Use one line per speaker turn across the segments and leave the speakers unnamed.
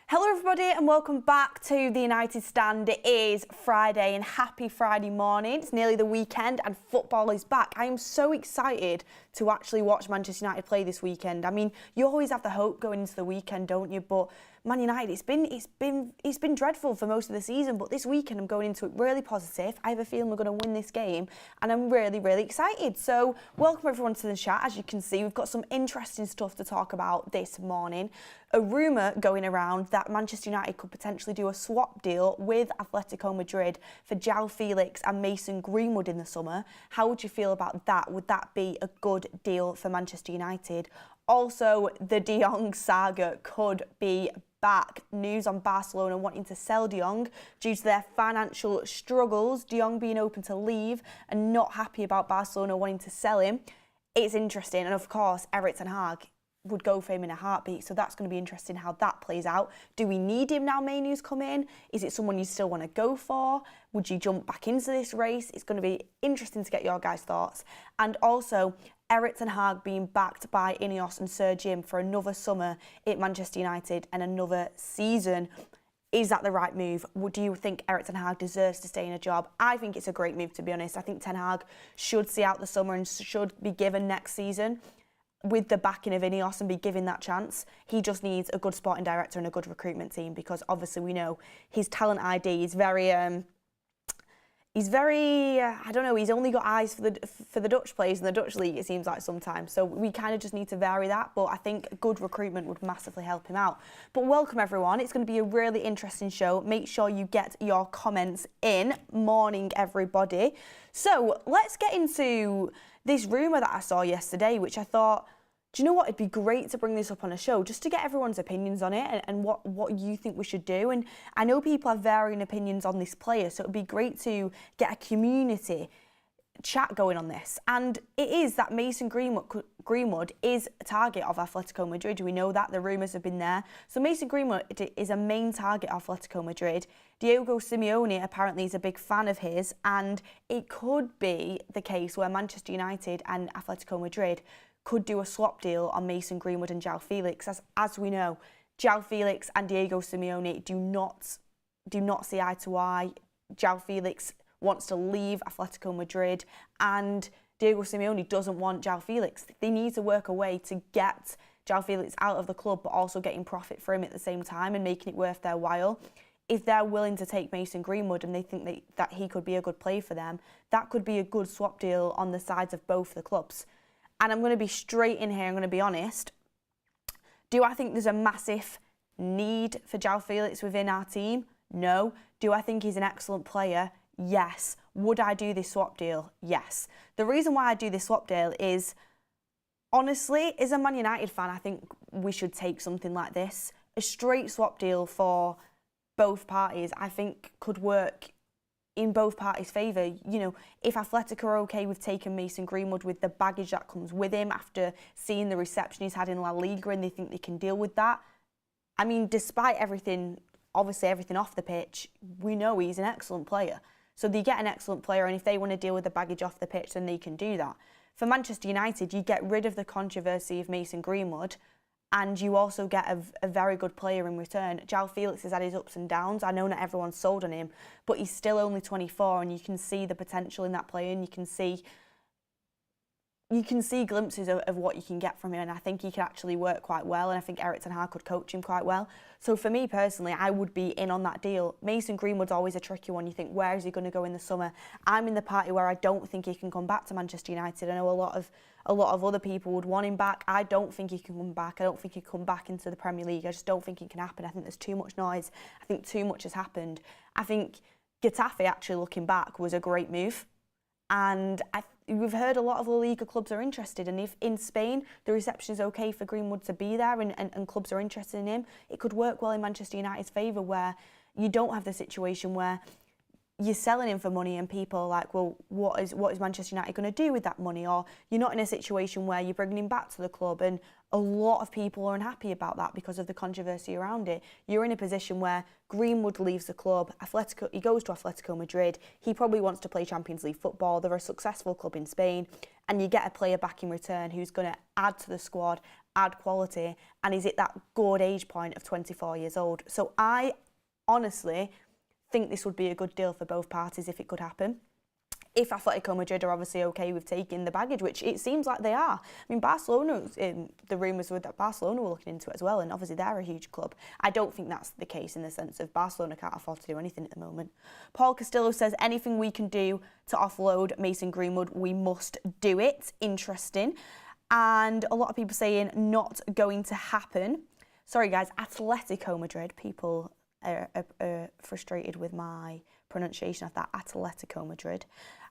Hello everybody and welcome back to the United Stand. It is Friday and happy Friday morning. It's nearly the weekend and football is back. I am so excited to actually watch Manchester United play this weekend. I mean, you always have the hope going into the weekend, don't you? But Man United, it's been dreadful for most of the season, but this weekend I'm going into it really positive. I have a feeling we're going to win this game and I'm really excited. So welcome everyone to the chat. As you can see, we've got some interesting stuff to talk about this morning. A rumour going around that Manchester United could potentially do a swap deal with Atletico Madrid for Joao Felix and Mason Greenwood in the summer. How would you feel about that? Would that be a good deal for Manchester United? Also, the De Jong saga could be back. News on Barcelona wanting to sell De Jong due to their financial struggles. De Jong being open to leave and not happy about Barcelona wanting to sell him. It's interesting, and of course, Erik ten Hag would go for him in a heartbeat, so that's going to be interesting how that plays out. Do we need him now Mainu's come in? Is it someone you still want to go for? Would you jump back into this race? It's going to be interesting to get your guys' thoughts. And also, Erik ten Hag being backed by Ineos and Sir Jim for another summer at Manchester United and another season. Is that the right move? Do you think Erik ten Hag deserves to stay in a job? I think it's a great move, to be honest. I think Ten Hag should see out the summer and should be given next season with the backing of Ineos and be given that chance. He just needs a good sporting director and a good recruitment team, because obviously we know his talent ID is very, I don't know, he's only got eyes for the Dutch players in the Dutch league, it seems like sometimes. So we kind of just need to vary that, but I think good recruitment would massively help him out. But welcome everyone, it's going to be a really interesting show. Make sure you get your comments in. Morning everybody. So let's get into this rumour that I saw yesterday, which I thought, do you know what, it'd be great to bring this up on a show just to get everyone's opinions on it and what you think we should do. And I know people have varying opinions on this player, so it'd be great to get a community chat going on this. And it is that Mason Greenwood is a target of Atletico Madrid. We know that, the rumours have been there. So Mason Greenwood is a main target of Atletico Madrid. Diego Simeone apparently is a big fan of his, and it could be the case where Manchester United and Atletico Madrid could do a swap deal on Mason Greenwood and Joao Felix. As we know, Joao Felix and Diego Simeone do not see eye to eye. Joao Felix wants to leave Atletico Madrid and Diego Simeone doesn't want Joao Felix. They need to work a way to get Joao Felix out of the club, but also getting profit for him at the same time and making it worth their while. If they're willing to take Mason Greenwood and they think that he could be a good player for them, that could be a good swap deal on the sides of both the clubs. And I'm going to be straight in here, I'm going to be honest. Do I think there's a massive need for Joao Felix within our team? No. Do I think he's an excellent player? Yes. Would I do this swap deal? Yes. The reason why I do this swap deal is, honestly, as a Man United fan, I think we should take something like this. A straight swap deal for both parties, I think, could work in both parties' favour. You know, if Atletico are okay with taking Mason Greenwood with the baggage that comes with him after seeing the reception he's had in La Liga and they think they can deal with that. I mean, despite everything, obviously everything off the pitch, we know he's an excellent player. So they get an excellent player, and if they want to deal with the baggage off the pitch, then they can do that. For Manchester United, you get rid of the controversy of Mason Greenwood, and you also get a very good player in return. Joao Felix has had his ups and downs. I know not everyone's sold on him, but he's still only 24, and you can see the potential in that player, and you can see glimpses of what you can get from him, and I think he can actually work quite well, and I think Erik ten Hag could coach him quite well. So for me personally, I would be in on that deal. Mason Greenwood's always a tricky one. You think, where is he going to go in the summer? I'm in the party where I don't think he can come back to Manchester United. I know a lot of other people would want him back. I don't think he can come back. I don't think he can come back into the Premier League. I just don't think it can happen. I think there's too much noise. I think too much has happened. I think Getafe, actually looking back, was a great move. And we've heard a lot of La Liga clubs are interested, and if in Spain the reception is okay for Greenwood to be there and clubs are interested in him, it could work well in Manchester United's favour, where you don't have the situation where you're selling him for money and people are like, well, what is Manchester United going to do with that money? Or you're not in a situation where you're bringing him back to the club, and a lot of people are unhappy about that because of the controversy around it. You're in a position where Greenwood leaves the club, he goes to Atletico Madrid, he probably wants to play Champions League football, they're a successful club in Spain, and you get a player back in return who's going to add to the squad, add quality, and is at that good age point of 24 years old. So I honestly think this would be a good deal for both parties if it could happen. If Atletico Madrid are obviously okay with taking the baggage, which it seems like they are. I mean, Barcelona, the rumours were that Barcelona were looking into it as well, and obviously they're a huge club. I don't think that's the case in the sense of Barcelona can't afford to do anything at the moment. Paul Castillo says, anything we can do to offload Mason Greenwood, we must do it. Interesting. And a lot of people saying not going to happen. Sorry guys, Atletico Madrid. People are frustrated with my pronunciation of that. Atletico Madrid.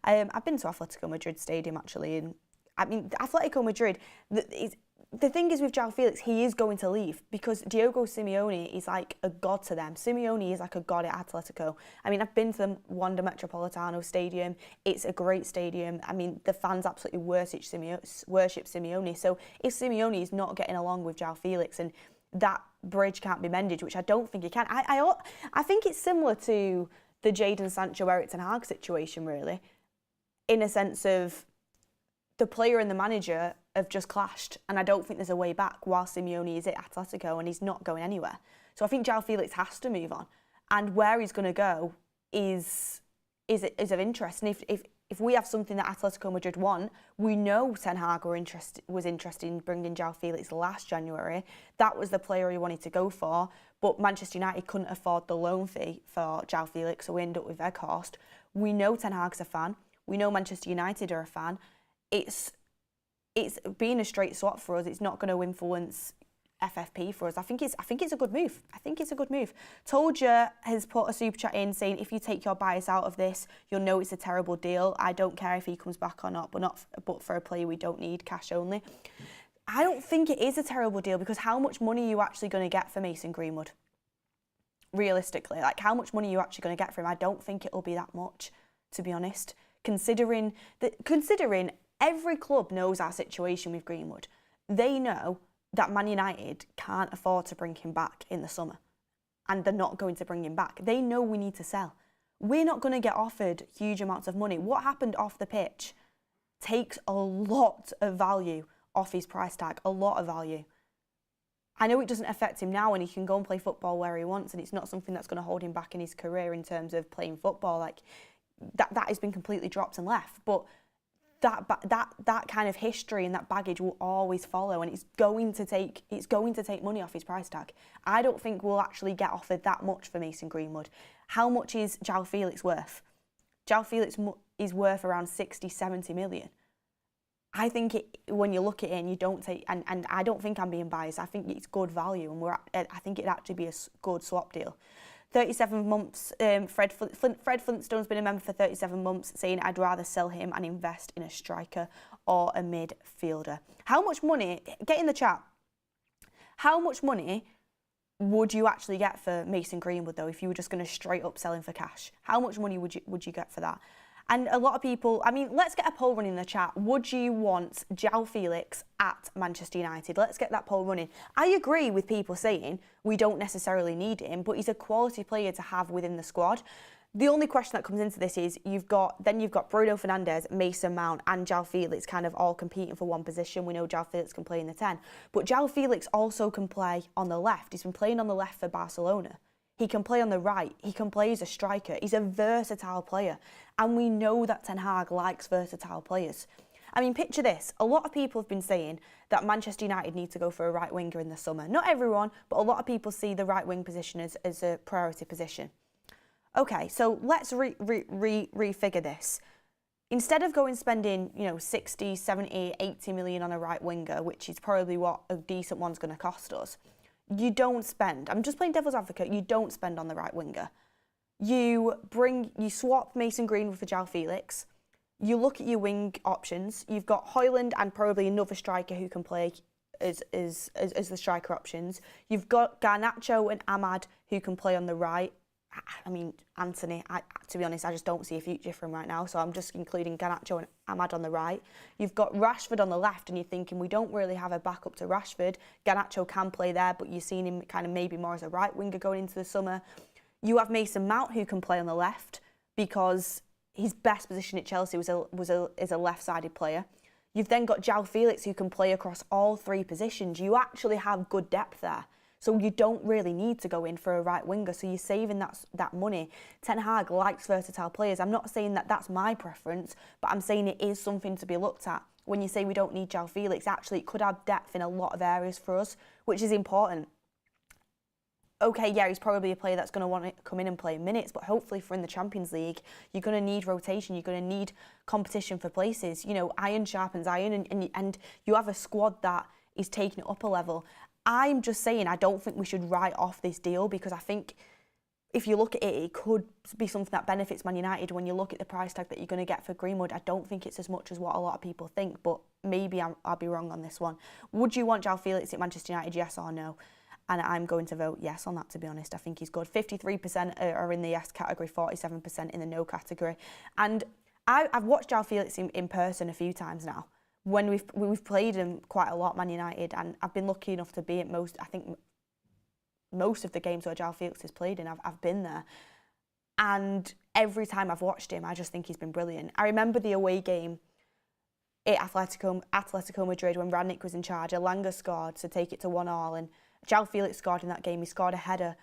I've been to Atletico Madrid Stadium actually, and I mean Atletico Madrid. The thing is with Joao Felix, he is going to leave because Diego Simeone is like a god to them. Simeone is like a god at Atletico. I mean, I've been to the Wanda Metropolitano Stadium. It's a great stadium. I mean, the fans absolutely worship Simeone. So if Simeone is not getting along with Joao Felix and that bridge can't be mended, which I don't think it can, I think it's similar to the Jadon Sancho, Erik ten Hag situation, really, in a sense of the player and the manager have just clashed, and I don't think there's a way back while Simeone is at Atletico and he's not going anywhere. So I think Joao Felix has to move on, and where he's going to go is of interest. And if we have something that Atletico Madrid want, we know Ten Hag was interested in bringing Joao Felix last January. That was the player he wanted to go for, but Manchester United couldn't afford the loan fee for Joao Felix, so we ended up with Weghorst. We know Ten Hag's a fan. We know Manchester United are a fan. It's being a straight swap for us. It's not going to influence FFP for us. I think it's a good move. I think it's a good move. Toldja has put a super chat in saying, if you take your bias out of this, you'll know it's a terrible deal. I don't care if he comes back or not, but for a player we don't need, cash only. I don't think it is a terrible deal because how much money are you actually going to get for Mason Greenwood? Realistically, like how much money are you actually going to get for him? I don't think it'll be that much, to be honest. Considering every club knows our situation with Greenwood. They know that Man United can't afford to bring him back in the summer, and they're not going to bring him back. They know we need to sell. We're not going to get offered huge amounts of money. What happened off the pitch takes a lot of value off his price tag, a lot of value. I know it doesn't affect him now and he can go and play football where he wants, and it's not something that's going to hold him back in his career in terms of playing football. Like that has been completely dropped and left. But that kind of history and that baggage will always follow, and it's going to take money off his price tag. I don't think we'll actually get offered that much for Mason Greenwood. How much is Joao Felix worth? Joao Felix is worth around 60, 70 million. I think when you look at it and you don't take, and I don't think I'm being biased, I think it's good value, and I think it'd actually be a good swap deal. 37 months, Fred Flintstone's been a member for 37 months, saying I'd rather sell him and invest in a striker or a midfielder. How much money, get in the chat, how much money would you actually get for Mason Greenwood though if you were just going to straight up sell him for cash? How much money would you get for that? And a lot of people, I mean, let's get a poll running in the chat. Would you want Joao Felix at Manchester United? Let's get that poll running. I agree with people saying we don't necessarily need him, but he's a quality player to have within the squad. The only question that comes into this is you've got Bruno Fernandes, Mason Mount and Joao Felix kind of all competing for one position. We know Joao Felix can play in the 10, but Joao Felix also can play on the left. He's been playing on the left for Barcelona. He can play on the right. He can play as a striker. He's a versatile player. And we know that Ten Hag likes versatile players. I mean, picture this. A lot of people have been saying that Manchester United need to go for a right winger in the summer. Not everyone, but a lot of people see the right wing position as a priority position. Okay, so let's refigure this. Instead of going spending, 60, 70, 80 million on a right winger, which is probably what a decent one's going to cost us, you don't spend, I'm just playing devil's advocate, you don't spend on the right winger. You swap Mason Greenwood for Joao Felix. You look at your wing options. You've got Højlund and probably another striker who can play as the striker options. You've got Garnacho and Ahmad who can play on the right. I mean, Anthony, to be honest, I just don't see a future for him right now, so I'm just including Garnacho and Ahmad on the right. You've got Rashford on the left, and you're thinking we don't really have a backup to Rashford. Garnacho can play there, but you've seen him kind of maybe more as a right winger going into the summer. You have Mason Mount who can play on the left because his best position at Chelsea is a left-sided player. You've then got Joao Felix who can play across all 3 positions. You actually have good depth there. So you don't really need to go in for a right winger. So you're saving that money. Ten Hag likes versatile players. I'm not saying that that's my preference, but I'm saying it is something to be looked at. When you say we don't need Joao Felix, actually it could have depth in a lot of areas for us, which is important. Okay, yeah, he's probably a player that's going to want to come in and play minutes, but hopefully for in the Champions League, you're going to need rotation, you're going to need competition for places. You know, iron sharpens iron, and you have a squad that is taking it up a level. I'm just saying I don't think we should write off this deal, because I think if you look at it, it could be something that benefits Man United. When you look at the price tag that you're going to get for Greenwood, I don't think it's as much as what a lot of people think, but maybe I'll be wrong on this one. Would you want Joao Felix at Manchester United, yes or no? And I'm going to vote yes on that, to be honest. I think he's good. 53% are in the yes category, 47% in the no category. And I've watched Joao Felix in person a few times now. When we've played him quite a lot, Man United, and I've been lucky enough to be at most of the games where Joao Felix has played in, I've been there. And every time I've watched him, I just think he's been brilliant. I remember the away game at Atletico Madrid when Radnick was in charge. Elanga scored to take it to 1-1, and Joao Felix scored in that game. He scored a header,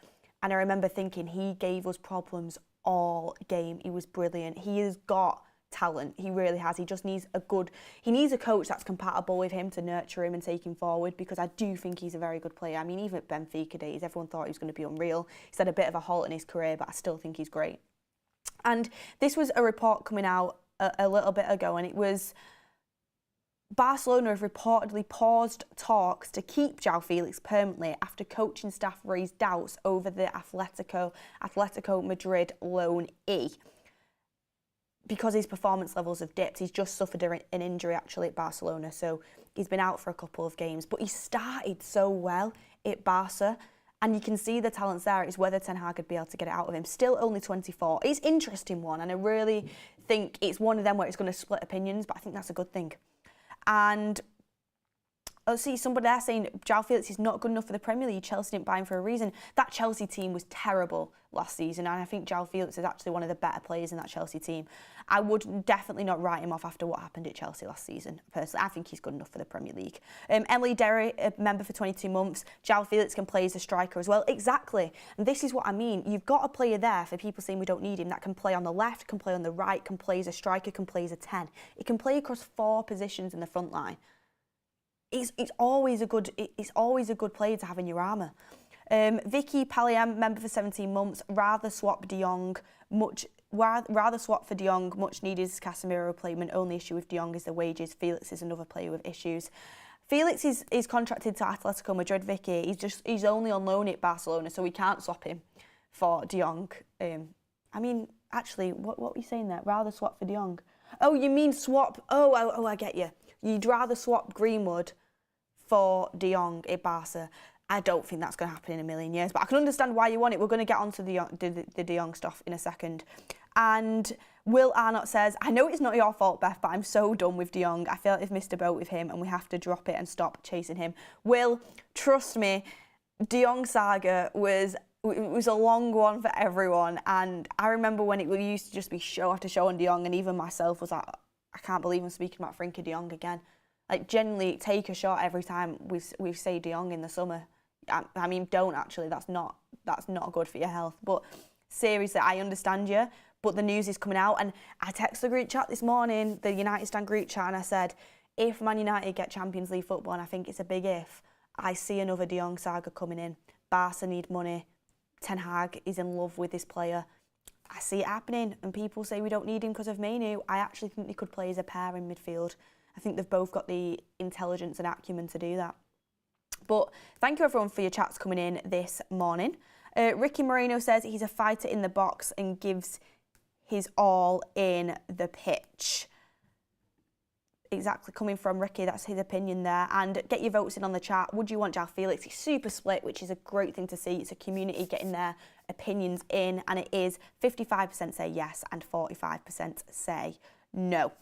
and I remember thinking he gave us problems all game. He was brilliant. He has got talent. He really has. He just needs a coach that's compatible with him to nurture him and take him forward, because I do think he's a very good player. I mean, even at Benfica days, everyone thought he was going to be unreal. He's had a bit of a halt in his career, but I still think he's great. And this was a report coming out a little bit ago, and it was Barcelona have reportedly paused talks to keep Joao Felix permanently after coaching staff raised doubts over the Atletico Madrid loanee, because his performance levels have dipped. He's just suffered an injury actually at Barcelona, so he's been out for a couple of games. But he started so well at Barca, and you can see the talent's there. It's whether Ten Hag would be able to get it out of him. Still only 24. It's an interesting one, and I really think it's one of them where it's going to split opinions, but I think that's a good thing. And I see somebody there saying Joao Felix is not good enough for the Premier League. Chelsea didn't buy him for a reason. That Chelsea team was terrible last season, and I think Joao Felix is actually one of the better players in that Chelsea team. I would definitely not write him off after what happened at Chelsea last season. Personally, I think he's good enough for the Premier League. Emily Derry, a member for 22 months. Joao Felix can play as a striker as well. Exactly. And this is what I mean. You've got a player there, for people saying we don't need him, that can play on the left, can play on the right, can play as a striker, can play as a 10. It can play across 4 positions in the front line. It's always a good player to have in your armour. Vicky Palliam, member for 17 months, rather swap for De Jong, much needed Casemiro replacement. Only issue with De Jong is the wages. Felix is another player with issues. Felix is contracted to Atletico Madrid, Vicky. He's only on loan at Barcelona, so we can't swap him for De Jong. I mean, actually, what were you saying there? Rather swap for De Jong. Oh, you mean swap? Oh, I get you. You'd rather swap Greenwood for De Jong at Barca. I don't think that's going to happen in a million years, but I can understand why you want it. We're going to get onto the De Jong stuff in a second. And Will Arnott says, I know it's not your fault, Beth, but I'm so done with De Jong. I feel like we've missed a boat with him and we have to drop it and stop chasing him. Will, trust me, De Jong saga was a long one for everyone. And I remember when it used to just be show after show on De Jong, and even myself was like, I can't believe I'm speaking about Frenkie de Jong again. Like, genuinely take a shot every time we say De Jong in the summer. I mean, don't actually. That's not good for your health. But seriously, I understand you. But the news is coming out, and I texted the group chat this morning, the United Stand group chat, and I said, if Man United get Champions League football, and I think it's a big if, I see another De Jong saga coming in. Barca need money. Ten Hag is in love with this player. I see it happening, and people say we don't need him because of Manu. I actually think they could play as a pair in midfield. I think they've both got the intelligence and acumen to do that. But thank you everyone for your chats coming in this morning. Ricky Moreno says he's a fighter in the box and gives his all in the pitch. Exactly, coming from Ricky, that's his opinion there. And get your votes in on the chat. Would you want Joao Felix? It's super split, which is a great thing to see. It's a community getting their opinions in, and it is 55% say yes and 45% say no.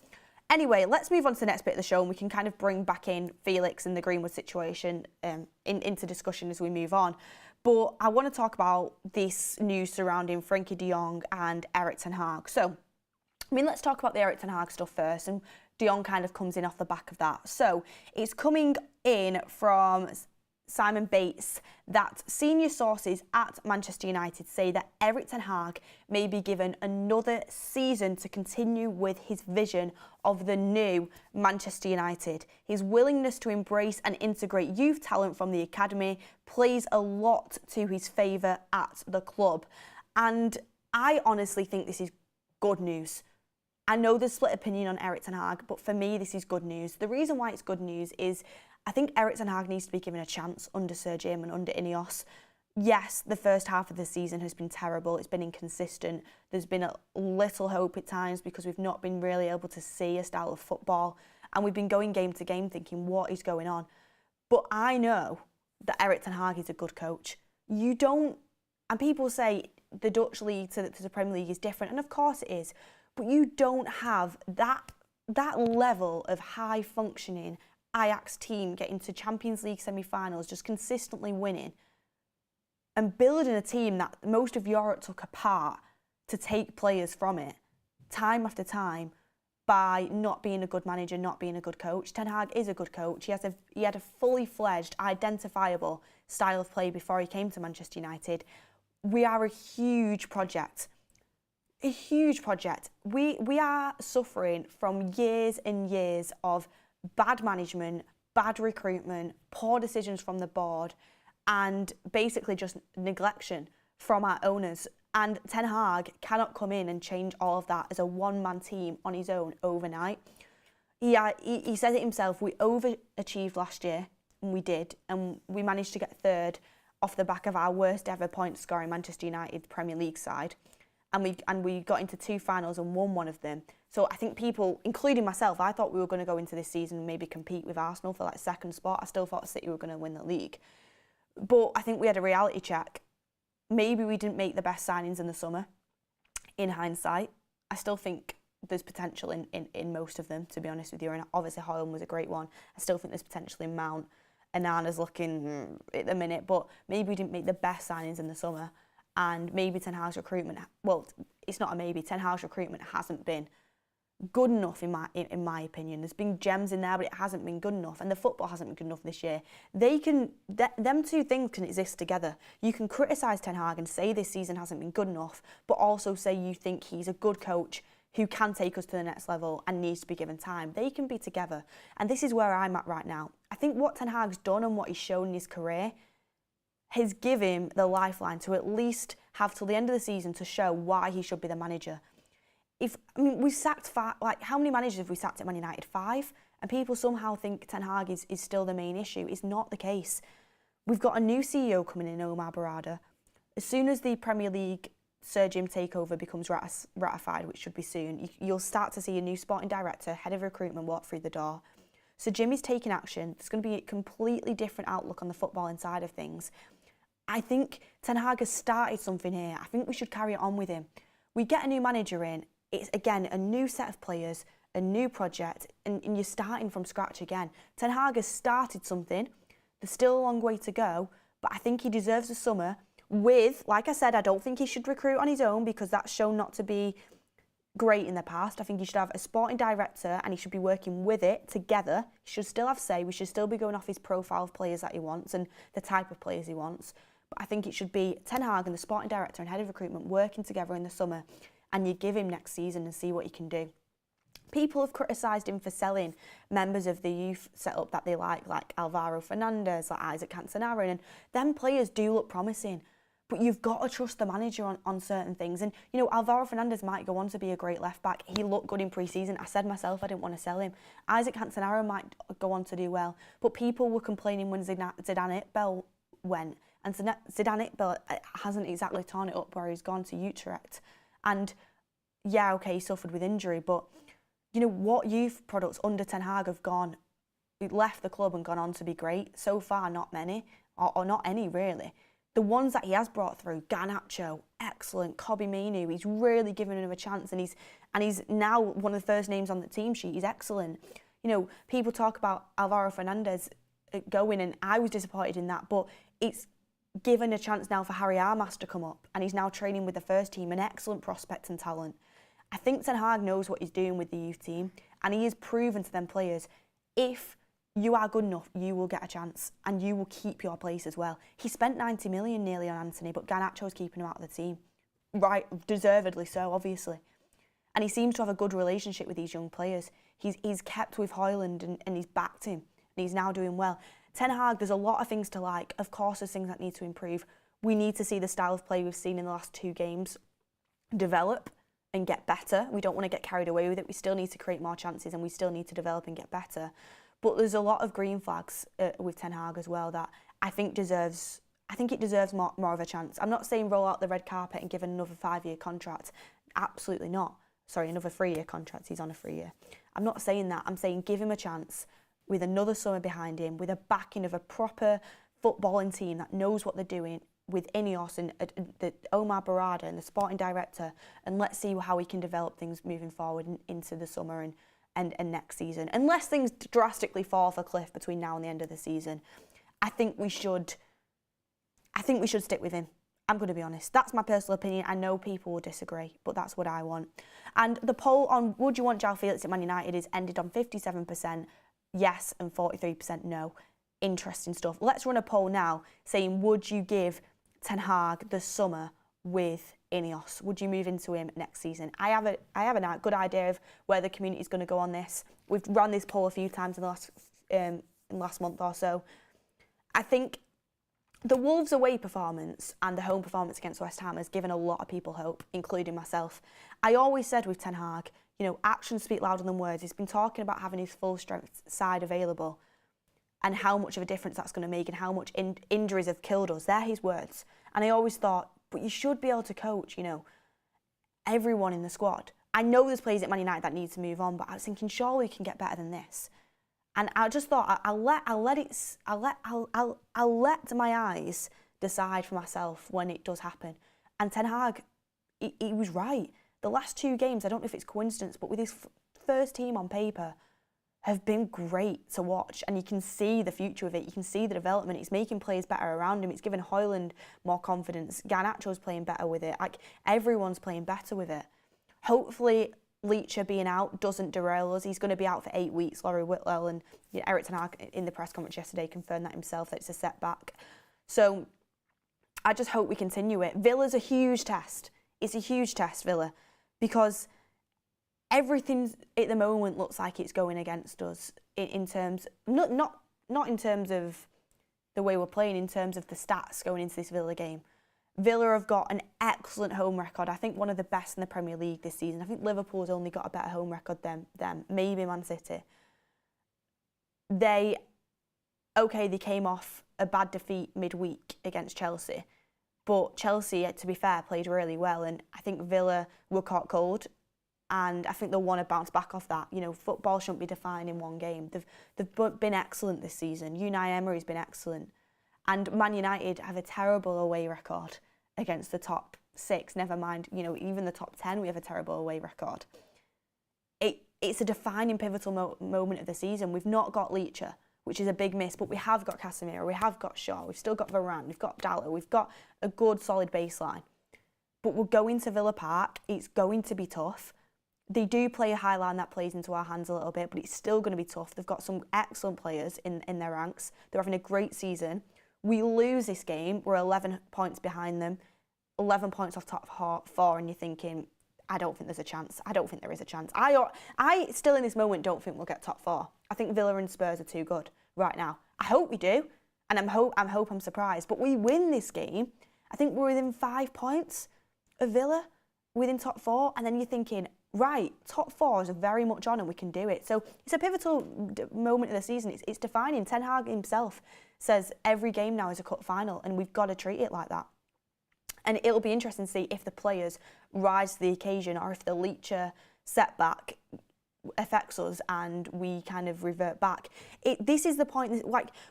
Anyway, let's move on to the next bit of the show, and we can kind of bring back in Felix and the Greenwood situation into discussion as we move on. But I want to talk about this news surrounding Frenkie de Jong and Erik ten Hag. So, I mean, let's talk about the Erik ten Hag stuff first. And De Jong kind of comes in off the back of that. So it's coming in from Simon Bates that senior sources at Manchester United say that Erik ten Hag may be given another season to continue with his vision of the new Manchester United. His willingness to embrace and integrate youth talent from the academy plays a lot to his favour at the club. And I honestly think this is good news. I know there's split opinion on Erik ten Hag, but for me, this is good news. The reason why it's good news is I think Erik ten Hag needs to be given a chance under Sir Jim and under Ineos. Yes, the first half of the season has been terrible. It's been inconsistent. There's been a little hope at times because we've not been really able to see a style of football. And we've been going game to game thinking, what is going on? But I know that Erik ten Hag is a good coach. You don't, and people say the Dutch league to the Premier League is different, and of course it is. But you don't have that level of high functioning Ajax team getting to Champions League semi-finals, just consistently winning and building a team that most of Europe took apart to take players from it time after time by not being a good manager, not being a good coach. Ten Hag is a good coach. He had a fully fledged, identifiable style of play before he came to Manchester United. We are a huge project. A huge project. We are suffering from years and years of bad management, bad recruitment, poor decisions from the board, and basically just neglection from our owners. And Ten Hag cannot come in and change all of that as a one-man team on his own overnight. He says it himself, we overachieved last year, and we did, and we managed to get third off the back of our worst ever point scoring Manchester United Premier League side. And we got into 2 finals and won one of them. So I think people, including myself, I thought we were going to go into this season and maybe compete with Arsenal for like second spot. I still thought City were going to win the league. But I think we had a reality check. Maybe we didn't make the best signings in the summer, in hindsight. I still think there's potential in most of them, to be honest with you. And obviously Haaland was a great one. I still think there's potential in Mount. Anana's looking at the minute, but maybe we didn't make the best signings in the summer. And maybe Ten Hag's recruitment, well, it's not a maybe, Ten Hag's recruitment hasn't been good enough in my opinion. There's been gems in there, but it hasn't been good enough. And the football hasn't been good enough this year. Them two things can exist together. You can criticise Ten Hag and say this season hasn't been good enough, but also say you think he's a good coach who can take us to the next level and needs to be given time. They can be together. And this is where I'm at right now. I think what Ten Hag's done and what he's shown in his career has given him the lifeline to at least have till the end of the season to show why he should be the manager. We've sacked how many managers have we sacked at Man United? 5? And people somehow think Ten Hag is still the main issue. It's not the case. We've got a new CEO coming in, Omar Barada. As soon as the Premier League Sir Jim takeover becomes ratified, which should be soon, you'll start to see a new sporting director, head of recruitment walk through the door. So Jim is taking action. There's going to be a completely different outlook on the footballing side of things. I think Ten Hag has started something here. I think we should carry it on with him. We get a new manager in. It's, again, a new set of players, a new project, and you're starting from scratch again. Ten Hag has started something. There's still a long way to go, but I think he deserves a summer with, like I said, I don't think he should recruit on his own because that's shown not to be great in the past. I think he should have a sporting director and he should be working with it together. He should still have say. We should still be going off his profile of players that he wants and the type of players he wants. But I think it should be Ten Hag and the sporting director and head of recruitment working together in the summer, and you give him next season and see what he can do. People have criticised him for selling members of the youth setup that they like Alvaro Fernandez, like Isaac Cantonara, and them players do look promising. But you've got to trust the manager on certain things. And, you know, Alvaro Fernandez might go on to be a great left-back. He looked good in pre-season. I said myself I didn't want to sell him. Isaac Cantonara might go on to do well. But people were complaining when Zidane Iqbal went. And Zidane Iqbal hasn't exactly torn it up where he's gone to Utrecht. And, yeah, OK, he suffered with injury. But, you know, what youth products under Ten Hag have left the club and gone on to be great? So far, not many. Or not any, really. The ones that he has brought through, Garnacho, excellent, Kobbie Mainoo, he's really given him a chance and he's now one of the first names on the team sheet. He's excellent. You know, people talk about Alvaro Fernandez going, and I was disappointed in that, but it's given a chance now for Harry Armas to come up, and he's now training with the first team, an excellent prospect and talent. I think Ten Hag knows what he's doing with the youth team, and he has proven to them players, if you are good enough, you will get a chance and you will keep your place as well. He spent 90 million nearly on Anthony, but Garnacho's keeping him out of the team. Right, deservedly so, obviously. And he seems to have a good relationship with these young players. He's kept with Højlund and he's backed him, and he's now doing well. Ten Hag, there's a lot of things to like. Of course, there's things that need to improve. We need to see the style of play we've seen in the last 2 games develop and get better. We don't want to get carried away with it. We still need to create more chances and we still need to develop and get better. But there's a lot of green flags with Ten Hag as well that I think deserves more of a chance. I'm not saying roll out the red carpet and give another 5-year contract. Absolutely not. Sorry, another 3-year contract. He's on a 3-year. I'm not saying that. I'm saying give him a chance with another summer behind him, with a backing of a proper footballing team that knows what they're doing, with Ineos and the Omar Barada and the sporting director, and let's see how we can develop things moving forward into the summer and next season. Unless things drastically fall off a cliff between now and the end of the season, I think we should stick with him. I'm going to be honest. That's my personal opinion. I know people will disagree, but that's what I want. And the poll on would you want Joao Felix at Man United is ended on 57% yes and 43% no. Interesting stuff. Let's run a poll now saying, would you give Ten Hag the summer with Ineos? Would you move into him next season? I have a good idea of where the community is going to go on this. We've run this poll a few times in the last month or so. I think the Wolves away performance and the home performance against West Ham has given a lot of people hope, including myself. I always said with Ten Hag, actions speak louder than words. He's been talking about having his full strength side available and how much of a difference that's going to make and how much injuries have killed us. They're his words. And I always thought, but you should be able to coach, everyone in the squad. I know there's players at Man United that need to move on, but I was thinking, surely we can get better than this. And I just thought I'll let my eyes decide for myself when it does happen. And Ten Hag, he was right. The last 2 games, I don't know if it's coincidence, but with his first team on paper, have been great to watch, and you can see the future of it. You can see the development. It's making players better around him. It's giving Højlund more confidence. Garnacho's playing better with it. Everyone's playing better with it. Hopefully, Leacher being out doesn't derail us. He's going to be out for 8 weeks. Laurie Whitwell and Erik ten Hag in the press conference yesterday confirmed that himself, that it's a setback. So I just hope we continue it. Villa's a huge test. It's a huge test, Villa, because everything at the moment looks like it's going against us in terms, not in terms of the way we're playing, in terms of the stats going into this Villa game. Villa have got an excellent home record. I think one of the best in the Premier League this season. I think Liverpool's only got a better home record than them, maybe Man City. They came off a bad defeat midweek against Chelsea, but Chelsea, to be fair, played really well, and I think Villa were caught cold. And I think they'll want to bounce back off that. Football shouldn't be defined in one game. They've been excellent this season. Unai Emery's been excellent. And Man United have a terrible away record against the top 6. Never mind, even the top 10, we have a terrible away record. It's a defining, pivotal moment of the season. We've not got Leacher, which is a big miss, but we have got Casemiro, we have got Shaw, we've still got Varane, we've got Dalot, we've got a good, solid baseline. But we're going to Villa Park. It's going to be tough. They do play a high line that plays into our hands a little bit, but it's still going to be tough. They've got some excellent players in their ranks. They're having a great season. We lose this game, we're 11 points behind them, 11 points off top 4, and you're thinking, I don't think there's a chance. I don't think there is a chance. I still in this moment don't think we'll get top 4. I think Villa and Spurs are too good right now. I hope we do, and I'm surprised. But we win this game. I think we're within 5 points of Villa, within top 4, and then you're thinking, right, top 4 is very much on and we can do it. So it's a pivotal moment of the season. It's defining. Ten Hag himself says every game now is a cup final and we've got to treat it like that. And it'll be interesting to see if the players rise to the occasion or if the Leacher setback affects us and we kind of revert back. This is the point,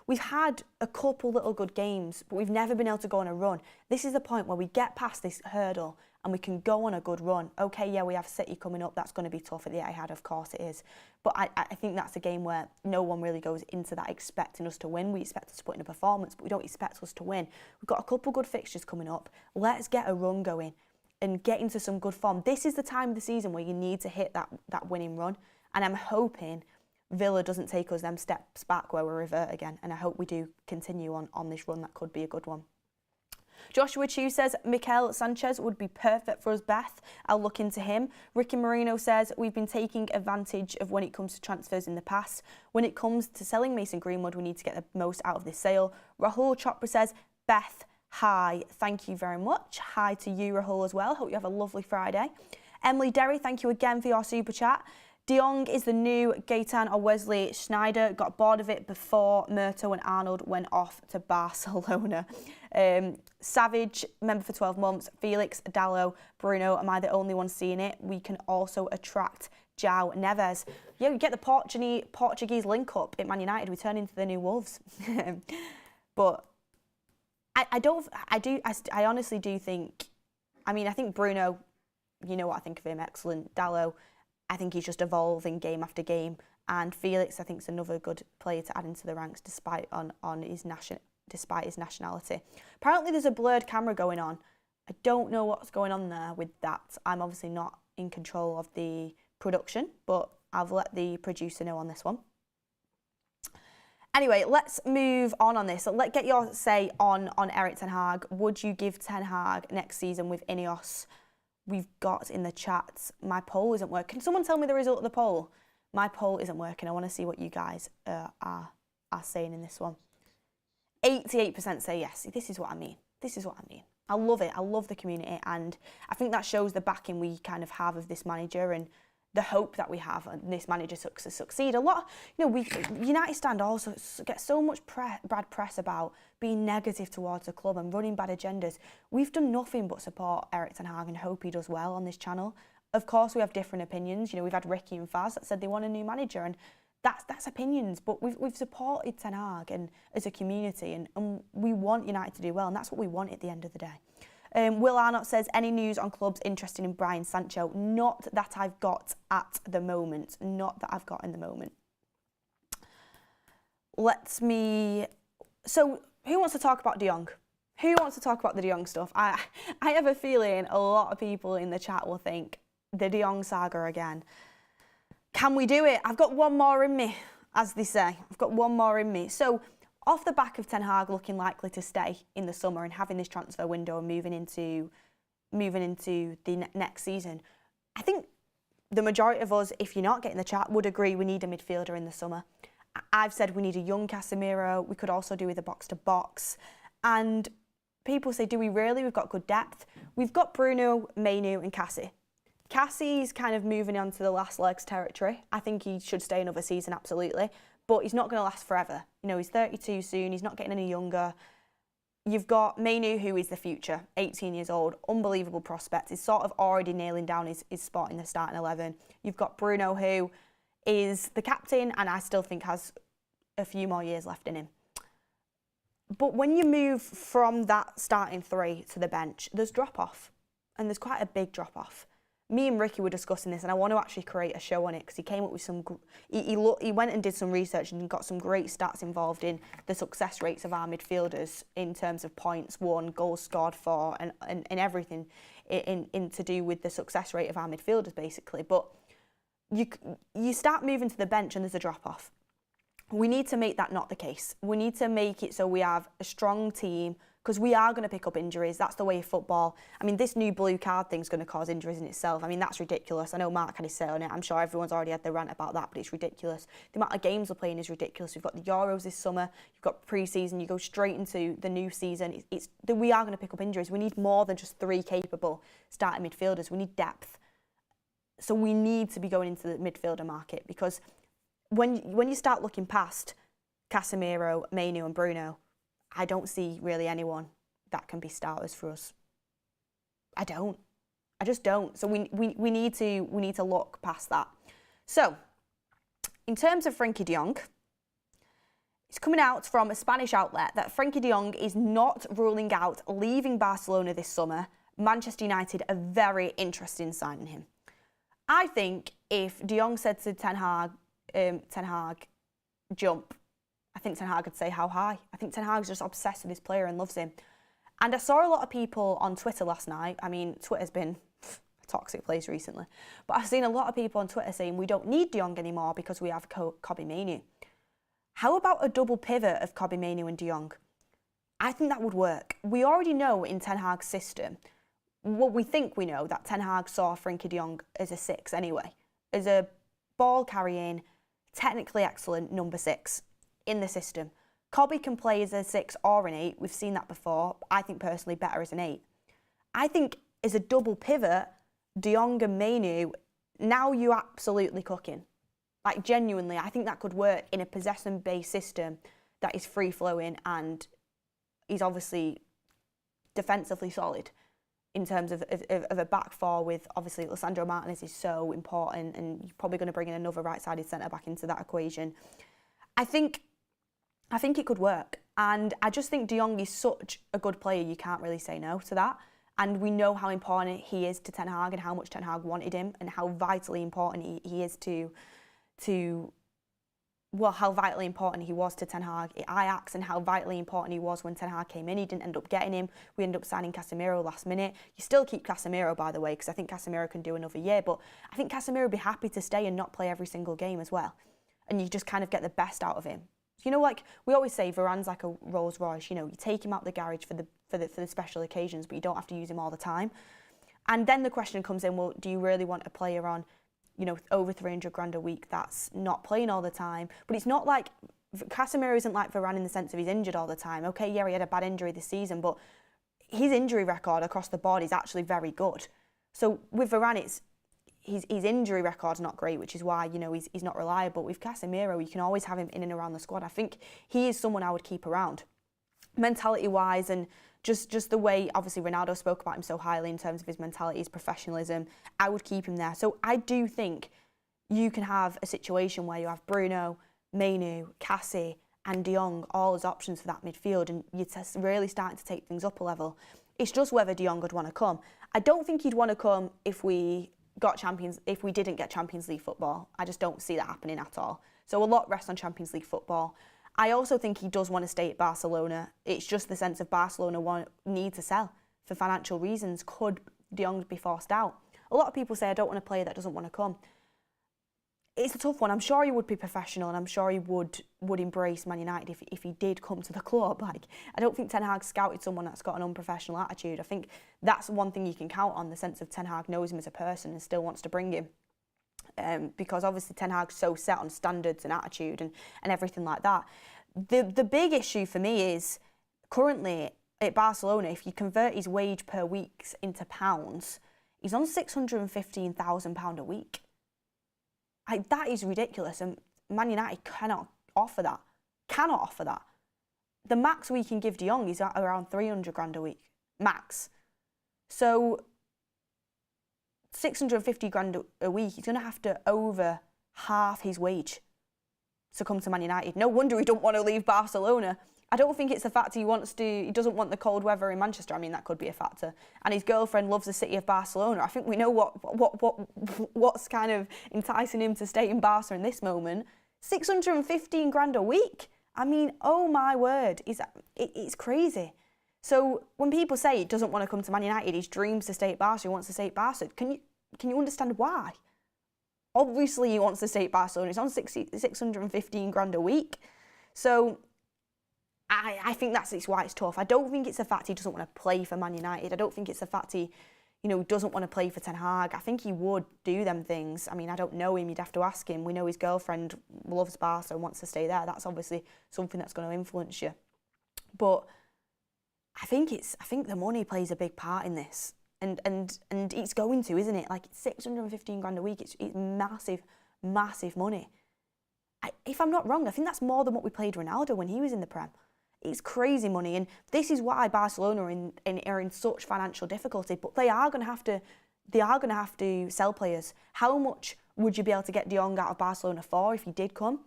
we've had a couple little good games, but we've never been able to go on a run. This is the point where we get past this hurdle and we can go on a good run. Okay, yeah, we have City coming up. That's going to be tough at the Etihad, of course it is. But I think that's a game where no one really goes into that expecting us to win. We expect us to put in a performance, but we don't expect us to win. We've got a couple good fixtures coming up. Let's get a run going. and get into some good form. This is the time of the season where you need to hit that winning run. And I'm hoping Villa doesn't take us them steps back where we revert again. And I hope we do continue on this run. That could be a good one. Joshua Chu says, Mikel Sanchez would be perfect for us, Beth. I'll look into him. Ricky Marino says, we've been taking advantage of when it comes to transfers in the past. When it comes to selling Mason Greenwood, we need to get the most out of this sale. Rahul Chopra says, Beth, hi. Thank you very much. Hi to you, Rahul, as well. Hope you have a lovely Friday. Emily Derry, thank you again for your super chat. De Jong is the new Gaetan or Wesley Sneijder. Got bored of it before Murto and Arnold went off to Barcelona. Savage, member for 12 months. Felix, Dallo, Bruno. Am I the only one seeing it? We can also attract Joao Neves. Yeah, you get the Portuguese link up at Man United. We turn into the new Wolves. But I honestly do think, I think Bruno, you know what I think of him, excellent. Dallo, I think he's just evolving game after game. And Felix, I think, is another good player to add into the ranks despite his nationality. Apparently there's a blurred camera going on. I don't know what's going on there with that. I'm obviously not in control of the production, but I've let the producer know on this one. Anyway, let's move on this. So let's get your say on Erik Ten Hag. Would you give Ten Hag next season with Ineos? We've got in the chat, my poll isn't working. Can someone tell me the result of the poll? My poll isn't working. I want to see what you guys are saying in this one. 88% say yes. This is what I mean. I love it. I love the community. And I think that shows the backing we kind of have of this manager and the hope that we have and this manager to succeed. A lot, United stand also get so much bad press about being negative towards the club and running bad agendas. We've done nothing but support Erik Ten Hag and hope he does well on this channel. Of course, we have different opinions. We've had Ricky and Faz that said they want a new manager, and that's opinions. But we've supported Ten Hag and as a community, and we want United to do well, and that's what we want at the end of the day. Will Arnott says, any news on clubs interested in Brian Sancho? Not that I've got at the moment. So, who wants to talk about De Jong? Who wants to talk about the De Jong stuff? I have a feeling a lot of people in the chat will think, the De Jong saga again. Can we do it? I've got one more in me, as they say. So, off the back of Ten Hag looking likely to stay in the summer and having this transfer window and moving into the next season, I think the majority of us, if you're not getting the chat, would agree we need a midfielder in the summer. I've said we need a young Casemiro. We could also do with a box-to-box. And people say, do we really? We've got good depth. We've got Bruno, Mainu and Cassie. Cassie's kind of moving on to the last legs territory. I think he should stay another season, absolutely. But he's not going to last forever. He's 32 soon. He's not getting any younger. You've got Mainu, who is the future, 18 years old, unbelievable prospect. He's sort of already nailing down his spot in the starting 11. You've got Bruno, who is the captain, and I still think has a few more years left in him. But when you move from that starting three to the bench, there's drop-off, and there's quite a big drop-off. Me and Ricky were discussing this, and I want to actually create a show on it because he came up with some. He went and did some research and got some great stats involved in the success rates of our midfielders in terms of points won, goals scored for, and everything in to do with the success rate of our midfielders, basically. But you start moving to the bench and there's a drop off. We need to make that not the case. We need to make it so we have a strong team, because we are going to pick up injuries. That's the way of football. This new blue card thing's going to cause injuries in itself. that's ridiculous. I know Mark had his say on it. I'm sure everyone's already had their rant about that, but it's ridiculous. The amount of games we're playing is ridiculous. We've got the Euros this summer. You've got pre-season. You go straight into the new season. We are going to pick up injuries. We need more than just 3 capable starting midfielders. We need depth. So we need to be going into the midfielder market, because when you start looking past Casemiro, Mainu and Bruno, I don't see really anyone that can be starters for us. I just don't. So we need to look past that. So, in terms of Frenkie de Jong, it's coming out from a Spanish outlet that Frenkie de Jong is not ruling out leaving Barcelona this summer. Manchester United are very interested in signing him. I think if de Jong said to Ten Hag, jump, I think Ten Hag would say how high. I think Ten Hag's just obsessed with this player and loves him. And I saw a lot of people on Twitter last night. I mean, Twitter's been a toxic place recently. But I've seen a lot of people on Twitter saying we don't need De Jong anymore because we have Kobbie Mainoo. How about a double pivot of Kobbie Mainoo and De Jong? I think that would work. We already know in Ten Hag's system, well, we think we know that Ten Hag saw Frenkie de Jong as a 6 anyway, as a ball-carrying, technically excellent number 6 in the system. Kobbie can play as a 6 or an 8. We've seen that before. I think personally better as an 8. I think as a double pivot, De Jong and Mainoo, now you're absolutely cooking. Like genuinely, I think that could work in a possession-based system that is free-flowing and is obviously defensively solid in terms of a back four with obviously Lisandro Martinez is so important, and you're probably going to bring in another right-sided centre-back into that equation. I think it could work, and I just think De Jong is such a good player, you can't really say no to that. And we know how important he is to Ten Hag and how much Ten Hag wanted him and how vitally important he is how vitally important he was to Ten Hag at Ajax and how vitally important he was when Ten Hag came in. He didn't end up getting him. We ended up signing Casemiro last minute. You still keep Casemiro, by the way, because I think Casemiro can do another year, but I think Casemiro would be happy to stay and not play every single game as well. And you just kind of get the best out of him. You know, like we always say, Varane's like a Rolls Royce. You know, you take him out the garage for the special occasions, but you don't have to use him all the time. And then the question comes in, well, do you really want a player on, you know, over 300 grand a week that's not playing all the time? But it's not like Casemiro isn't like Varane in the sense of he's injured all the time. Okay, yeah, he had a bad injury this season, but his injury record across the board is actually very good. So with Varane, it's his injury record's not great, which is why, you know, he's not reliable. With Casemiro, you can always have him in and around the squad. I think he is someone I would keep around, mentality-wise, and just the way, obviously, Ronaldo spoke about him so highly in terms of his mentality, his professionalism. I would keep him there. So I do think you can have a situation where you have Bruno, Mainoo, Cassie, and De Jong all as options for that midfield, and you're really starting to take things up a level. It's just whether De Jong would want to come. I don't think he'd want to come if we didn't get Champions League football. I just don't see that happening at all. So a lot rests on Champions League football. I also think he does want to stay at Barcelona. It's just the sense of Barcelona need to sell for financial reasons. Could De Jong be forced out? A lot of people say, I don't want a player that doesn't want to come. It's a tough one. I'm sure he would be professional, and I'm sure he would embrace Man United if he did come to the club. Like, I don't think Ten Hag scouted someone that's got an unprofessional attitude. I think that's one thing you can count on, the sense of Ten Hag knows him as a person and still wants to bring him. Because obviously Ten Hag's so set on standards and attitude and everything like that. The big issue for me is currently at Barcelona, if you convert his wage per week into pounds, he's on £615,000 a week. That is ridiculous, and Man United cannot offer that. The max we can give De Jong is around 300 grand a week, max. So 650 grand a week, he's going to have to over half his wage to come to Man United. No wonder he don't want to leave Barcelona. I don't think it's the fact he doesn't want the cold weather in Manchester. I mean, that could be a factor. And his girlfriend loves the city of Barcelona. I think we know what's kind of enticing him to stay in Barca in this moment. 615 grand a week. I mean, oh my word, it's crazy. So when people say he doesn't want to come to Man United, his dreams to stay at Barca, he wants to stay at Barca, can you understand why? Obviously he wants to stay at Barcelona. He's on 615 grand a week. So I think that's why it's tough. I don't think it's the fact he doesn't want to play for Man United. I don't think it's the fact he, doesn't want to play for Ten Hag. I think he would do them things. I mean, I don't know him. You'd have to ask him. We know his girlfriend loves Barca and wants to stay there. That's obviously something that's going to influence you. But I think the money plays a big part in this, and it's going to, isn't it? Like, 615 grand a week. It's massive, massive money. If I'm not wrong, I think that's more than what we paid Ronaldo when he was in the Prem. It's crazy money, and this is why Barcelona are in such financial difficulty. But they are going to have to sell players. How much would you be able to get De Jong out of Barcelona for if he did come?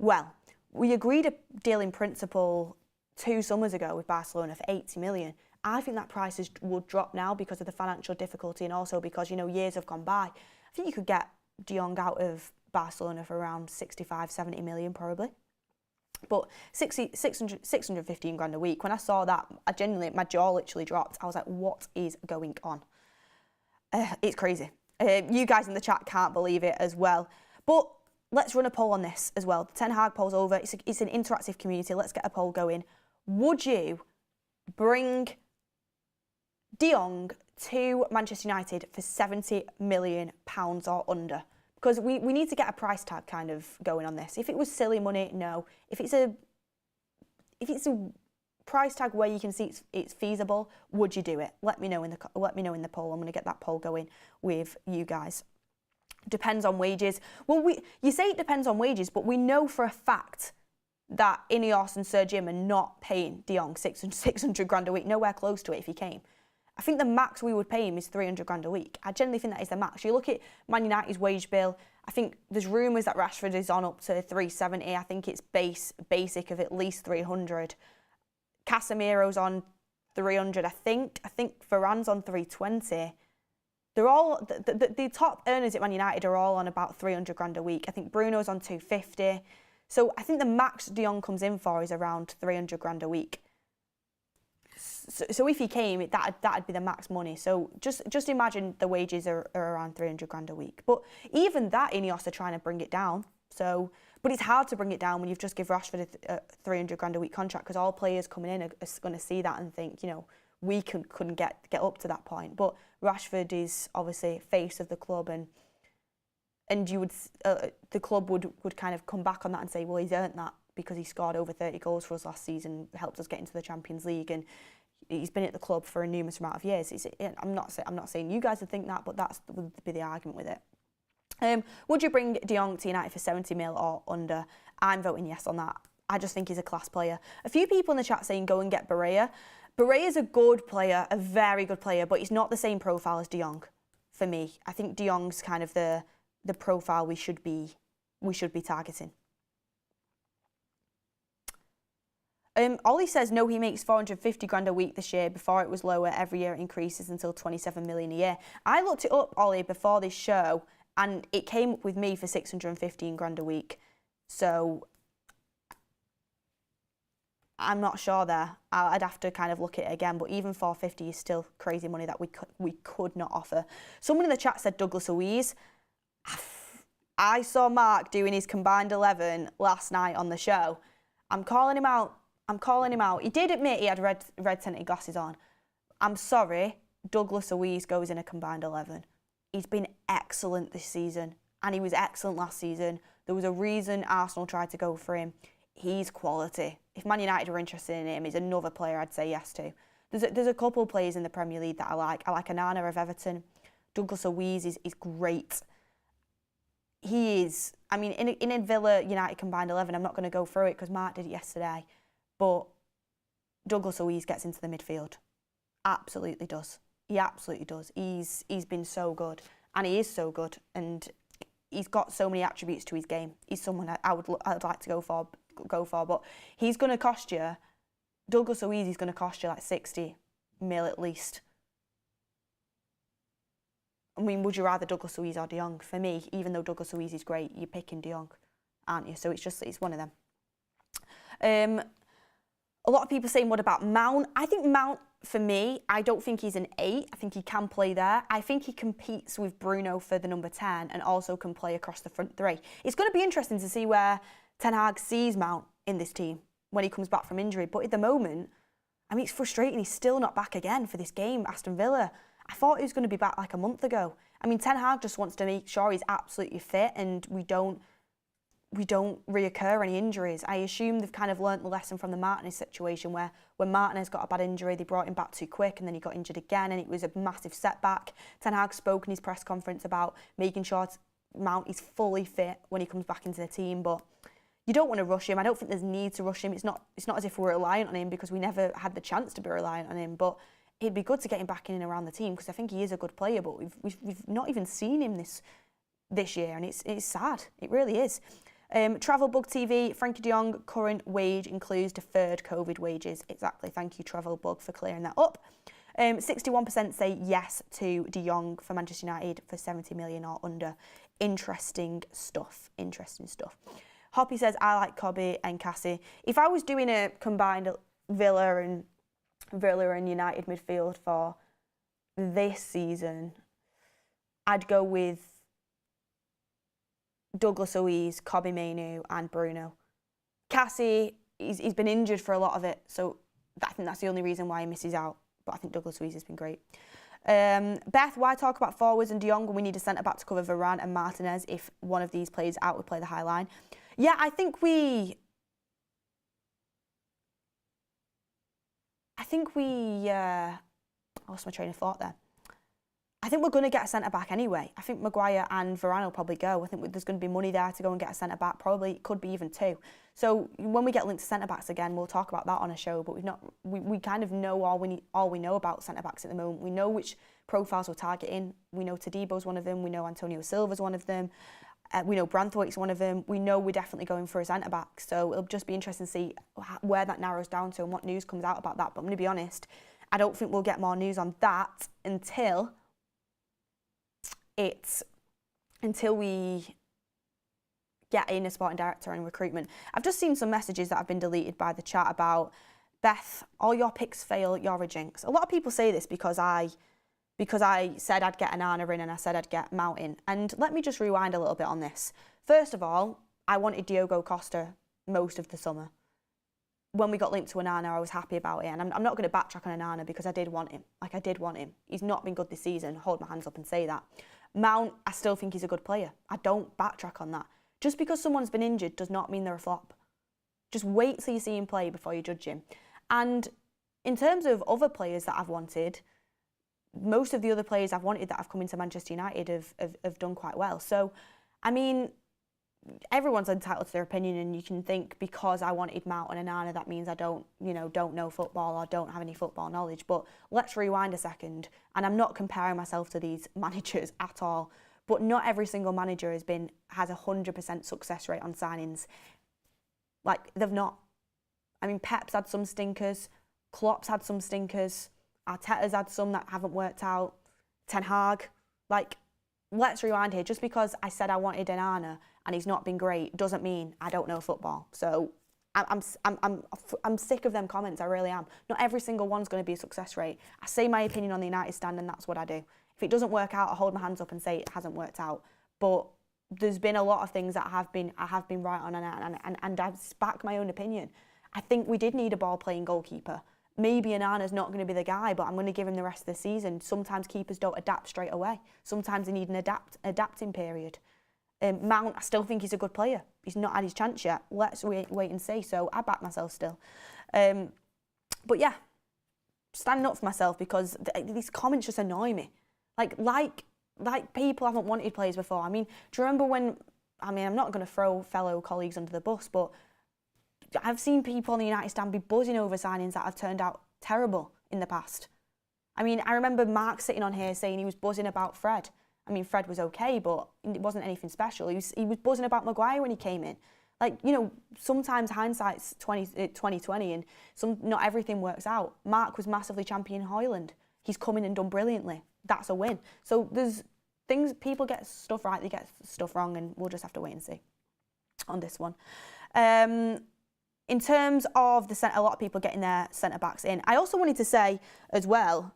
Well, we agreed a deal in principle 2 summers ago with Barcelona for 80 million. I think that price would drop now because of the financial difficulty, and also because years have gone by. I think you could get De Jong out of Barcelona for around 65, 70 million probably. But 615 grand a week, when I saw that, my jaw literally dropped. I was like, what is going on? It's crazy. You guys in the chat can't believe it as well. But let's run a poll on this as well. The Ten Hag poll's over. It's an interactive community. Let's get a poll going. Would you bring De Jong to Manchester United for £70 million or under? Because we need to get a price tag kind of going on this. If it was silly money, no. If it's a price tag where you can see it's feasible, would you do it? Let me know in the poll. I'm going to get that poll going with you guys. Depends on wages. Well, you say it depends on wages, but we know for a fact that Ineos and Sir Jim are not paying De Jong 600 grand a week. Nowhere close to it if he came. I think the max we would pay him is 300 grand a week. I generally think that is the max. You look at Man United's wage bill, I think there's rumours that Rashford is on up to 370. I think it's basic of at least 300. Casemiro's on 300, I think. I think Varane's on 320. They're all, the top earners at Man United are all on about 300 grand a week. I think Bruno's on 250. So I think the max De Jong comes in for is around 300 grand a week. So if he came, that'd be the max money. So just imagine the wages are around 300 grand a week. But even that, Ineos are trying to bring it down. But it's hard to bring it down when you've just give Rashford a 300 grand a week contract, because all players coming in are going to see that and think, we couldn't get up to that point. But Rashford is obviously face of the club, and you would the club would kind of come back on that and say, well, he's earned that because he scored over 30 goals for us last season, helped us get into the Champions League, and he's been at the club for a numerous amount of years. I'm not saying you guys would think that, but that would be the argument with it. Would you bring De Jong to United for 70 mil or under? I'm voting yes on that. I just think he's a class player. A few people in the chat saying go and get Barea. Barea's a good player, a very good player, but he's not the same profile as De Jong for me. I think De Jong's kind of the profile we should be targeting. Ollie says, no, he makes 450 grand a week this year. Before it was lower. Every year it increases until 27 million a year. I looked it up, Ollie, before this show, and it came up with me for 615 grand a week. So I'm not sure there. I'd have to kind of look at it again, but even 450 is still crazy money that we could not offer. Someone in the chat said Douglas Luiz. I saw Mark doing his combined 11 last night on the show. I'm calling him out. He did admit he had red tinted glasses on. I'm sorry, Douglas Luiz goes in a combined 11. He's been excellent this season, and he was excellent last season. There was a reason Arsenal tried to go for him. He's quality. If Man United are interested in him, he's another player I'd say yes to. There's a couple of players in the Premier League that I like. I like Onana of Everton. Douglas Luiz is great. He is, I mean, in a Villa United combined 11, I'm not going to go through it because Mark did it yesterday, but Douglas Luiz gets into the midfield. Absolutely does. He absolutely does. He's been so good, and he is so good, and he's got so many attributes to his game. He's someone I'd like to go for, but he's going to cost you, Douglas Luiz is going to cost you like 60 mil at least. I mean, would you rather Douglas Luiz or De Jong? For me, even though Douglas Luiz is great, you're picking De Jong, aren't you? So it's one of them. A lot of people saying, what about Mount? I think Mount, for me, I don't think he's an 8. I think he can play there. I think he competes with Bruno for the number 10 and also can play across the front 3. It's going to be interesting to see where Ten Hag sees Mount in this team when he comes back from injury. But at the moment, I mean, it's frustrating. He's still not back again for this game, Aston Villa. I thought he was going to be back like a month ago. I mean, Ten Hag just wants to make sure he's absolutely fit and we don't reoccur any injuries. I assume they've kind of learnt the lesson from the Martinez situation where when Martinez got a bad injury, they brought him back too quick and then he got injured again and it was a massive setback. Ten Hag spoke in his press conference about making sure Mount is fully fit when he comes back into the team, but you don't want to rush him. I don't think there's need to rush him. It's not as if we're reliant on him because we never had the chance to be reliant on him, but it'd be good to get him back in and around the team because I think he is a good player, but we've not even seen him this year, and it's sad. It really is. Travel Bug TV, Frenkie de Jong current wage includes deferred COVID wages. Exactly. Thank you, Travel Bug, for clearing that up. 61% say yes to de Jong for Manchester United for 70 million or under. Interesting stuff. Hoppy says, I like Cobby and Cassie. If I was doing a combined Villa and United midfield for this season, I'd go with Douglas Luiz, Cobby Mainoo and Bruno. Cassie, he's been injured for a lot of it, so I think that's the only reason why he misses out. But I think Douglas Luiz has been great. Beth, why talk about forwards and De Jong when we need a centre-back to cover Varane and Martinez if one of these plays out would play the high line? Yeah, I lost my train of thought there. I think we're going to get a centre-back anyway. I think Maguire and Varane will probably go. I think there's going to be money there to go and get a centre-back. Probably could be even two. So when we get linked to centre-backs again, we'll talk about that on a show. But we kind of know all we know about centre-backs at the moment. We know which profiles we're targeting. We know Tadebo's one of them. We know Antonio Silva's one of them. We know Branthwaite's one of them. We know we're definitely going for a centre-back. So it'll just be interesting to see where that narrows down to and what news comes out about that. But I'm going to be honest, I don't think we'll get more news on that until we get in a sporting director and recruitment. I've just seen some messages that have been deleted by the chat about, Beth, all your picks fail, you're a jinx. A lot of people say this because I said I'd get Onana in and I said I'd get Mount in. And let me just rewind a little bit on this. First of all, I wanted Diogo Costa most of the summer. When we got linked to Onana, I was happy about it. And I'm not going to backtrack on Onana because I did want him. I did want him. He's not been good this season. Hold my hands up and say that. Mount, I still think he's a good player. I don't backtrack on that. Just because someone's been injured does not mean they're a flop. Just wait till you see him play before you judge him. And in terms of other players that I've wanted, most of the other players I've wanted that have come into Manchester United have done quite well. So, I mean, everyone's entitled to their opinion, and you can think because I wanted Mount and Onana, that means I don't know football or don't have any football knowledge. But let's rewind a second, and I'm not comparing myself to these managers at all, but not every single manager has a 100% success rate on signings. Like, they've not. I mean, Pep's had some stinkers, Klopp's had some stinkers, Arteta's had some that haven't worked out, Ten Hag. Like, let's rewind here. Just because I said I wanted Onana and he's not been great doesn't mean I don't know football. So I'm sick of them comments. I really am. Not every single one's going to be a success rate. I say my opinion on the United stand, and that's what I do. If it doesn't work out, I hold my hands up and say it hasn't worked out. But there's been a lot of things that I have been right on, and I've backed my own opinion. I think we did need a ball-playing goalkeeper. Maybe Onana's not going to be the guy, but I'm going to give him the rest of the season. Sometimes keepers don't adapt straight away. Sometimes they need an adapting period. Mount, I still think he's a good player. He's not had his chance yet. Let's wait and see. So I back myself still. But yeah, standing up for myself because these comments just annoy me. Like people haven't wanted players before. I mean, do you remember when? I mean, I'm not going to throw fellow colleagues under the bus, but I've seen people on the United stand be buzzing over signings that have turned out terrible in the past. I mean, I remember Mark sitting on here saying he was buzzing about Fred. I mean, Fred was okay, but it wasn't anything special. He was buzzing about Maguire when he came in. Like, you know, sometimes hindsight's 2020 and not everything works out. Mark was massively champion Højlund. He's come in and done brilliantly. That's a win. So there's things, people get stuff right, they get stuff wrong, and we'll just have to wait and see on this one. In terms of a lot of people getting their centre-backs in, I also wanted to say as well,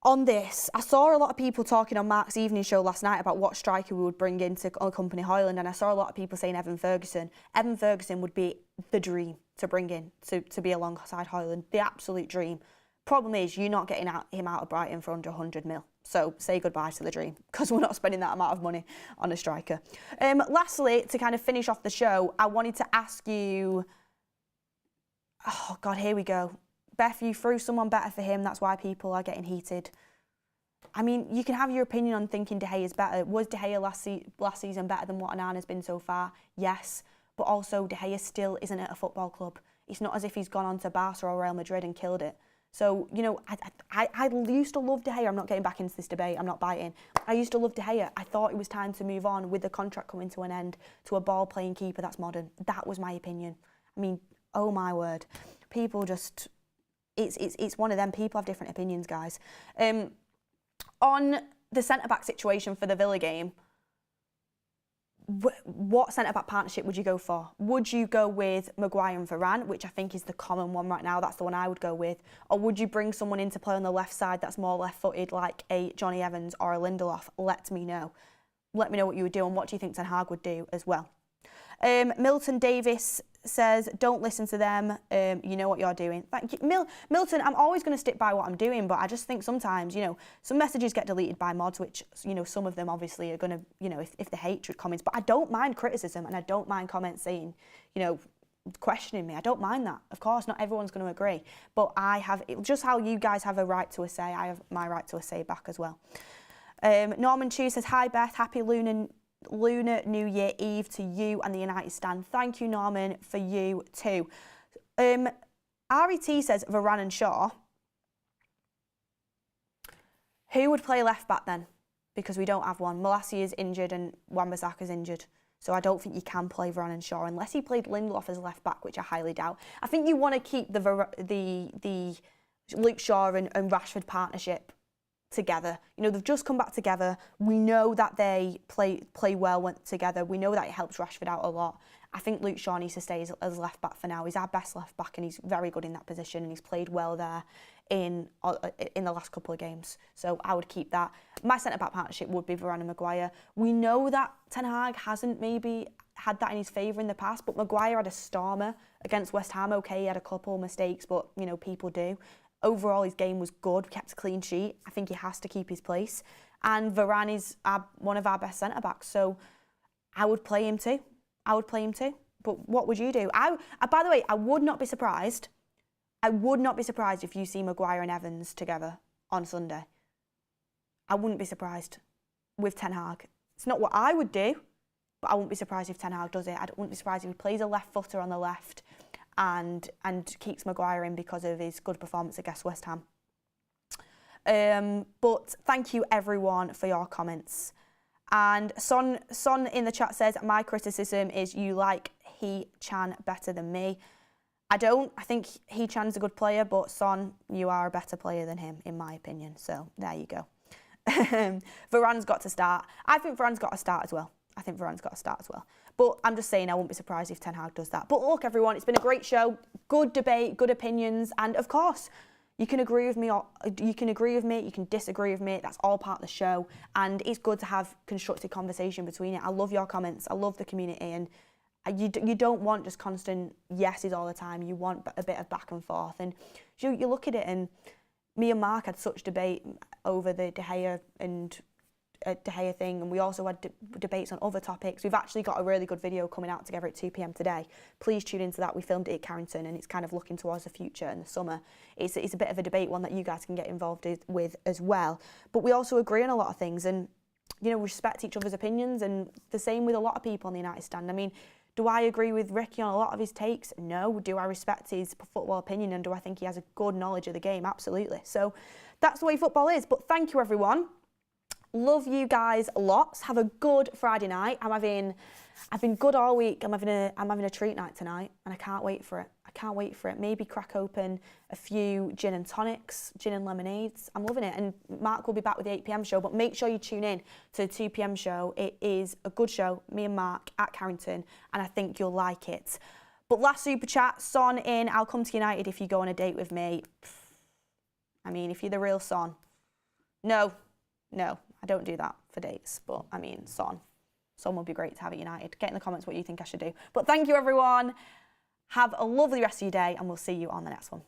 on this, I saw a lot of people talking on Mark's evening show last night about what striker we would bring in to accompany Højlund, and I saw a lot of people saying Evan Ferguson. Evan Ferguson would be the dream to bring in to be alongside Højlund, the absolute dream. Problem is, you're not getting him out of Brighton for under 100 mil. So say goodbye to the dream, because we're not spending that amount of money on a striker. Lastly, to kind of finish off the show, I wanted to ask you, oh God, here we go. Beth, you threw someone better for him. That's why people are getting heated. I mean, you can have your opinion on thinking De Gea's better. Was De Gea last season better than what Onana's been so far? Yes. But also, De Gea still isn't at a football club. It's not as if he's gone on to Barca or Real Madrid and killed it. So, you know, I used to love De Gea. I'm not getting back into this debate. I'm not biting. I used to love De Gea. I thought it was time to move on with the contract coming to an end to a ball-playing keeper that's modern. That was my opinion. I mean, oh my word. People just... It's one of them. People have different opinions, guys. On the centre-back situation for the Villa game, what centre-back partnership would you go for? Would you go with Maguire and Varane, which I think is the common one right now? That's the one I would go with. Or would you bring someone in to play on the left side that's more left-footed, like a Johnny Evans or a Lindelof? Let me know. Let me know what you would do and what do you think Ten Hag would do as well. Milton Davis says, don't listen to them, you know what you're doing. Thank you. Milton, I'm always going to stick by what I'm doing, but I just think sometimes, you know, some messages get deleted by mods, which, you know, some of them obviously are going to, you know, if they're hatred comments, but I don't mind criticism and I don't mind comments saying, you know, questioning me. I don't mind that. Of course, not everyone's going to agree, but I have, just how you guys have a right to a say, I have my right to a say back as well. Norman Chu says, hi Beth, happy Lunar New Year Eve to you and the United stand. Thank you, Norman, for you too. RET says Varane and Shaw. Who would play left back then? Because we don't have one. Malacia is injured and Wan-Bissaka's injured. So I don't think you can play Varane and Shaw unless he played Lindelof as left back, which I highly doubt. I think you want to keep the Luke Shaw and Rashford partnership together. You know, they've just come back together. We know that they play well together. We know that it helps Rashford out a lot. I think Luke Shaw needs to stay as left back for now. He's our best left back and he's very good in that position and he's played well there in the last couple of games. So I would keep that. My centre-back partnership would be Varane and Maguire. We know that Ten Hag hasn't maybe had that in his favour in the past, but Maguire had a stormer against West Ham. Okay, he had a couple of mistakes, but, you know, people do. Overall, his game was good, kept a clean sheet. I think he has to keep his place. And Varane is one of our best centre-backs, so I would play him too. But what would you do? By the way, I would not be surprised. I would not be surprised if you see Maguire and Evans together on Sunday. I wouldn't be surprised with Ten Hag. It's not what I would do, but I wouldn't be surprised if Ten Hag does it. I wouldn't be surprised if he plays a left footer on the left and keeps Maguire in because of his good performance against West Ham. But thank you everyone for your comments. And Son in the chat says, my criticism is you like He-Chan better than me. I don't. I think He-Chan's a good player, but Son, you are a better player than him, in my opinion. So there you go. Varane's got to start. I think Varane's got to start as well. But I'm just saying I won't be surprised if Ten Hag does that. But look, everyone, it's been a great show. Good debate, good opinions. And of course, you can agree with me or you can disagree with me. That's all part of the show. And it's good to have constructive conversation between it. I love your comments. I love the community. And you don't want just constant yeses all the time. You want a bit of back and forth. And you look at it, and me and Mark had such debate over the De Gea thing, and we also had debates on other topics. We've actually got a really good video coming out together at 2 p.m. today. Please tune into that. We filmed it at Carrington, and it's kind of looking towards the future and the summer. It's a bit of a debate, one that you guys can get involved with as well. But we also agree on a lot of things, and, you know, respect each other's opinions, and the same with a lot of people on the United stand. I mean, do I agree with Ricky on a lot of his takes? No. Do I respect his football opinion, and do I think he has a good knowledge of the game? Absolutely. So that's the way football is. But thank you, everyone. Love you guys lots. Have a good Friday night. I've been good all week. I'm having a treat night tonight, and I can't wait for it. Maybe crack open a few gin and tonics, gin and lemonades. I'm loving it. And Mark will be back with the 8 p.m. show, but make sure you tune in to the 2 p.m. show. It is a good show, me and Mark at Carrington, and I think you'll like it. But last super chat, Son in, I'll come to United if you go on a date with me. I mean, if you're the real Son. No, I don't do that for dates, but I mean, Son would be great to have at United. Get in the comments what you think I should do. But thank you, everyone. Have a lovely rest of your day, and we'll see you on the next one.